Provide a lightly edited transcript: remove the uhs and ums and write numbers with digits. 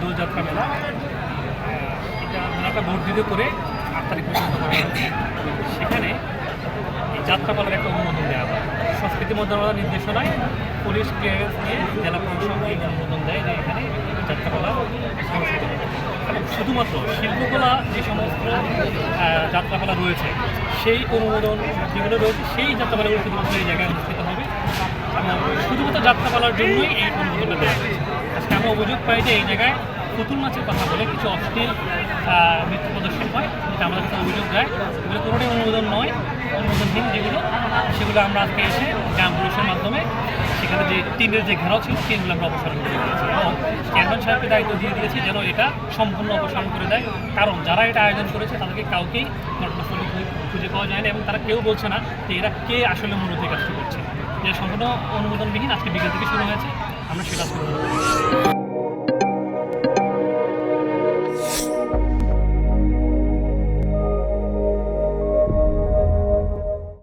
দোলযাত্রা মেলা, এটা মেলাটা বর্ধিত করে 8 তারিখ পর্যন্ত করা হয়েছে। সেখানে এই যাত্রাপালার একটা অনুমোদন দেওয়া হয়। সংস্কৃতি মন্ত্রণালয়ের নির্দেশনায় পুলিশ ক্লিয়ারেন্স নিয়ে জেলা প্রশাসন এই অনুমোদন দেয় যে এখানে যাত্রাপালা অনুষ্ঠিত হবে। এবং শুধুমাত্র শিল্পকলা যে সমস্ত যাত্রাপালা রয়েছে সেই অনুমোদন যেগুলো রয়েছে সেই যাত্রাপালাগুলো শুধুমাত্র এই জায়গায় অনুষ্ঠিত হবে এবং শুধুমাত্র যাত্রাপালার জন্যই এই অনুমোদনটা দেওয়া হয়েছে। আজকে আমরা অভিযোগ পাই যে এই জায়গায় পুতুল নাচের কথা বলে কিছু অশ্লীল নৃত্য প্রদর্শন হয়, যেটা আমাদের কাছে অভিযোগ দেয়। এগুলো কোনোটাই অনুমোদন নয়, অনুমোদনহীন সেগুলো আমরা আজকে এসে গ্রাম পুলিশের মাধ্যমে সেখানে যে টিনের যে ঘেরাও ছিল টিনগুলো আমরা অপসারণ করে দিয়েছি এবং চেয়ারম্যান সাহেবকে দায়িত্ব দিয়ে দিয়েছি যেন এটা সম্পূর্ণ অপসারণ করে দেয়। কারণ যারা এটা আয়োজন করেছে তাদেরকে কাউকেই ঘটনাস্থলে খুঁজে পাওয়া যায় না এবং তারা কেউ বলছে না যে এরা কে আসলে মূলত এই কাজটি করছে। যে সম্পূর্ণ অনুমোদনবিহীন আজকে বিকেল থেকে শুরু হয়েছে, আমরা সেটা শুরু